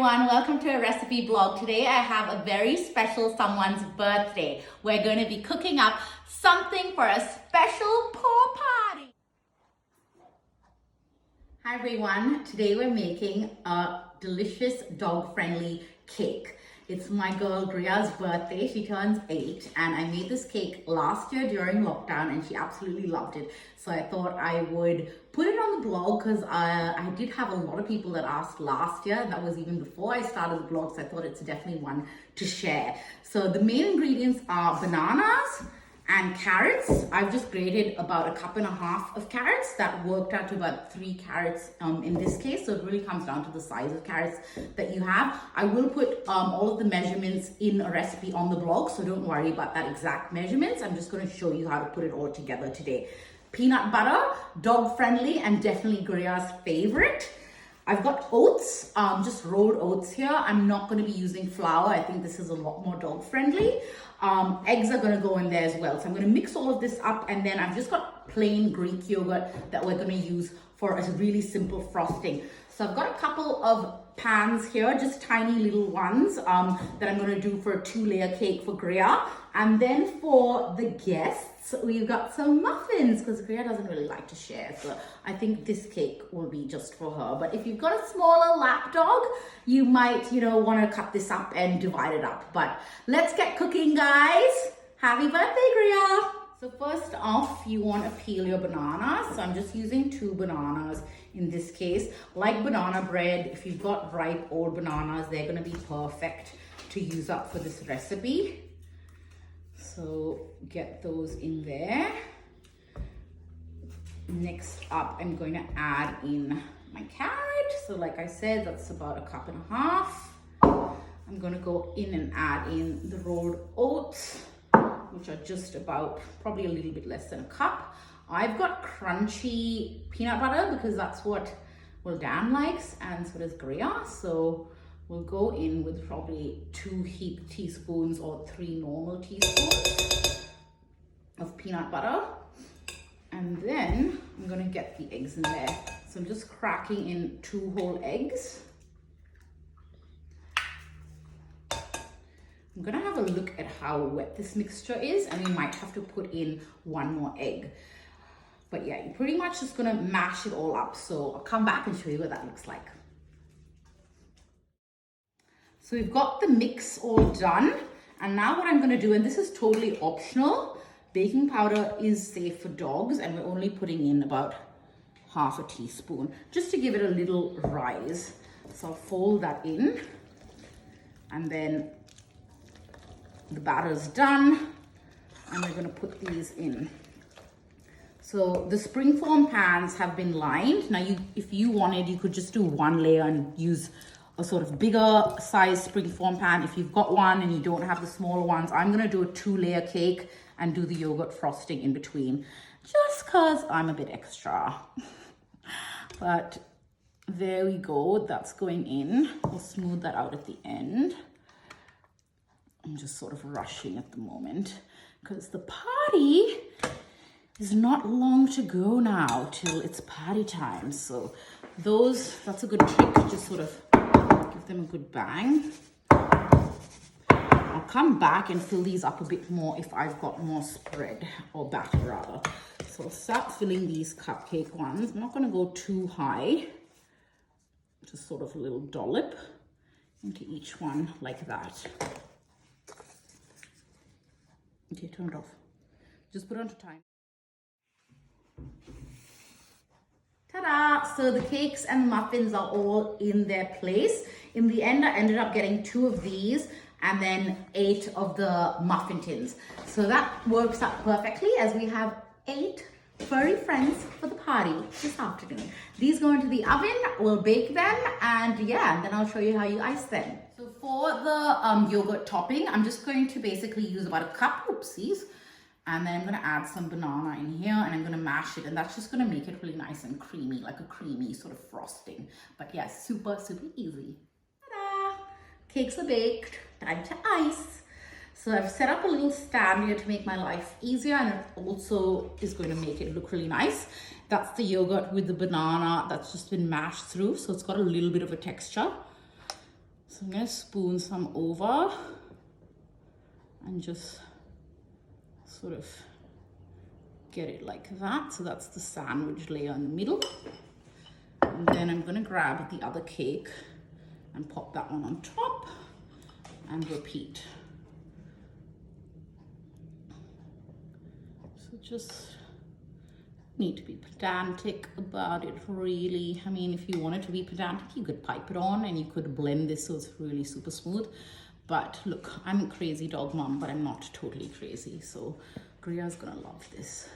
Everyone, welcome to a recipe blog. Today I have a very special someone's birthday. We're going to be cooking up something for a special pool party. Hi everyone, today we're making a delicious dog-friendly cake. It's my girl Greer's birthday. She turns 8 and I made this cake last year during lockdown and she absolutely loved it. So I thought I would put it on the blog because I did have a lot of people that asked last year. That was even before I started the blog, so I thought it's definitely one to share. So the main ingredients are bananas and carrots. I've just grated about 1.5 cups of carrots. That worked out to about 3 carrots in this case. So it really comes down to the size of carrots that you have. I will put all of the measurements in a recipe on the blog, so don't worry about that exact measurements. I'm just going to show you how to put it all together today. Peanut butter, dog friendly and definitely Greer's favorite. I've got oats, just rolled oats here. I'm not going to be using flour. I think this is a lot more dog friendly. Eggs are going to go in there as well. So I'm going to mix all of this up, and then I've just got plain Greek yogurt that we're going to use for a really simple frosting. So I've got a couple of pans here, just tiny little ones that I'm going to do for a 2-layer cake for Greer. And then for the guests, we've got some muffins because Greer doesn't really like to share. So I think this cake will be just for her. But if you've got a smaller lap dog, you might, want to cut this up and divide it up. But let's get cooking, guys. Happy birthday, Greer. So first off, you want to peel your bananas. So I'm just using 2 bananas in this case. Like banana bread, if you've got ripe old bananas, they're going to be perfect to use up for this recipe. So get those in there. Next up, I'm going to add in my carrot. So like I said, that's about 1.5 cups. I'm going to go in and add in the rolled oats, which are just about probably a little bit less than 1 cup. I've got crunchy peanut butter because that's what, well, Dan likes, and so does Greer. So we'll go in with probably 2 heaped teaspoons or 3 normal teaspoons of peanut butter. And then I'm gonna get the eggs in there. So I'm just cracking in 2 whole eggs. I'm gonna have a look at how wet this mixture is, and we might have to put in 1 more egg. But yeah, you're pretty much just gonna mash it all up. So I'll come back and show you what that looks like. So we've got the mix all done. And now what I'm gonna do, and this is totally optional, baking powder is safe for dogs, and we're only putting in about 1/2 teaspoon, just to give it a little rise. So I'll fold that in, and then the batter's done, and we're gonna put these in. So the springform pans have been lined. Now, if you wanted, you could just do 1 layer and use a sort of bigger size springform pan. If you've got one and you don't have the smaller ones, I'm gonna do a 2-layer cake and do the yogurt frosting in between, just cause I'm a bit extra. But there we go, that's going in. We'll smooth that out at the end. I'm just sort of rushing at the moment because the party is not long to go now till it's party time. So that's a good trick, just sort of give them a good bang. I'll come back and fill these up a bit more if I've got more spread, or batter rather. So I'll start filling these cupcake ones. I'm not going to go too high, just sort of a little dollop into each one like that. Okay, turn it off. Just put it on to time. Ta-da! So the cakes and muffins are all in their place. In the end, I ended up getting 2 of these and then 8 of the muffin tins. So that works out perfectly, as we have 8 furry friends for the party this afternoon. These go into the oven, we'll bake them, and yeah, and then I'll show you how you ice them. So for the yogurt topping, I'm just going to basically use about 1 cup, oopsies, and then I'm gonna add some banana in here, and I'm gonna mash it, and that's just gonna make it really nice and creamy, like a creamy sort of frosting. But yeah, super, super easy. Ta-da! Cakes are baked, time to ice. So I've set up a little stand here to make my life easier, and it also is going to make it look really nice. That's the yogurt with the banana that's just been mashed through, so it's got a little bit of a texture. So I'm gonna spoon some over and just sort of get it like that. So that's the sandwich layer in the middle. And then I'm gonna grab the other cake and pop that one on top and repeat. So just need to be pedantic about it, really. I mean, if you wanted to be pedantic, you could pipe it on and you could blend this so it's really super smooth. But look, I'm a crazy dog mom, but I'm not totally crazy. So Greer's gonna love this.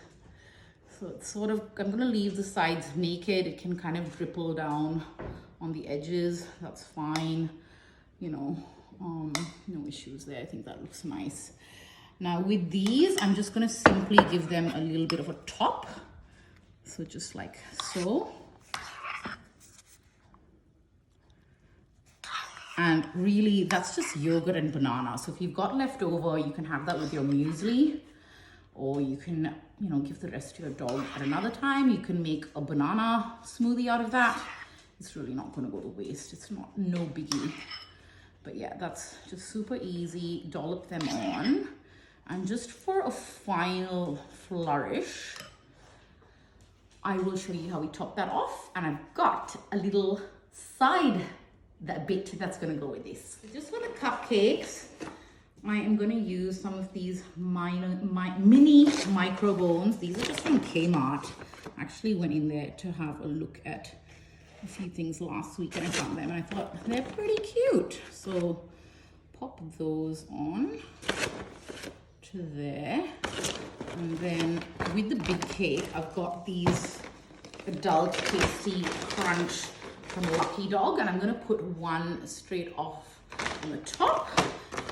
So it's sort of, I'm gonna leave the sides naked. It can kind of dripple down on the edges. That's fine, you know, no issues there. I think that looks nice. Now with these, I'm just gonna simply give them a little bit of a top. So just like so. And really, that's just yogurt and banana. So if you've got leftover, you can have that with your muesli, or you can, you know, give the rest to your dog at another time. You can make a banana smoothie out of that. It's really not gonna go to waste. It's no biggie. But yeah, that's just super easy. Dollop them on. And just for a final flourish, I will show you how we top that off. And I've got a little side bit that's gonna go with this. So just for the cupcakes, I am gonna use some of these mini micro bones. These are just from Kmart. I actually went in there to have a look at a few things last week and I found them and I thought they're pretty cute. So pop those on to there. And then with the big cake, I've got these adult tasty crunch from Lucky Dog, and I'm gonna put one straight off on the top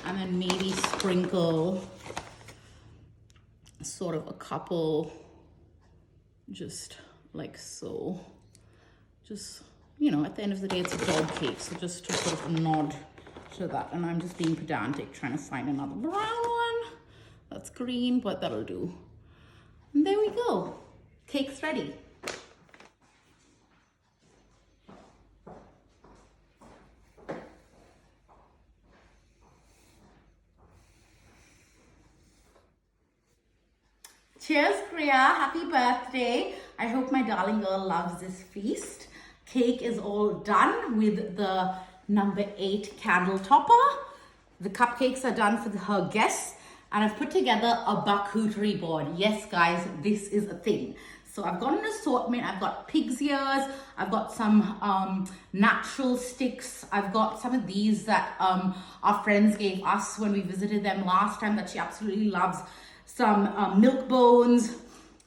and then maybe sprinkle sort of a couple just like so. Just, you know, at the end of the day, it's a dog cake, so just to sort of nod to that. And I'm just being pedantic, trying to find another brown one that's green, but that'll do. And there we go. Cake's ready. Cheers, Greer. Happy birthday. I hope my darling girl loves this feast. Cake is all done with the number 8 candle topper. The cupcakes are done for her guests. And I've put together a charcuterie board. Yes, guys, this is a thing. So I've got an assortment. I've got pig's ears. I've got some natural sticks. I've got some of these that our friends gave us when we visited them last time that she absolutely loves. Some milk bones,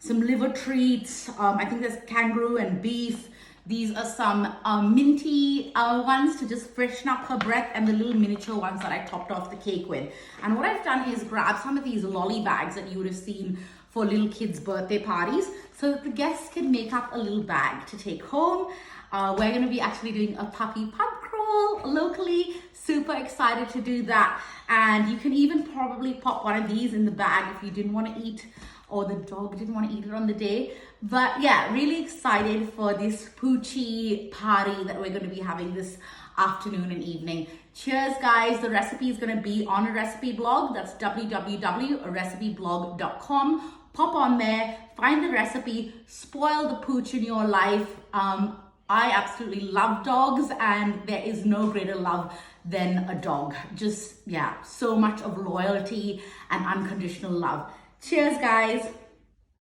some liver treats. I think there's kangaroo and beef. These are some minty ones to just freshen up her breath, and the little miniature ones that I topped off the cake with. And what I've done is grab some of these lolly bags that you would have seen for little kids' birthday parties so that the guests can make up a little bag to take home. We're going to be actually doing a puppy pub crawl locally. Super excited to do that. And you can even probably pop one of these in the bag if you didn't want to eat, or the dog didn't want to eat it on the day. But yeah, really excited for this poochie party that we're going to be having this afternoon and evening. Cheers, guys. The recipe is going to be on a recipe blog. That's www.recipeblog.com. Pop on there, find the recipe, spoil the pooch in your life. I absolutely love dogs, and there is no greater love than a dog. Just, yeah, so much of loyalty and unconditional love. Cheers, guys.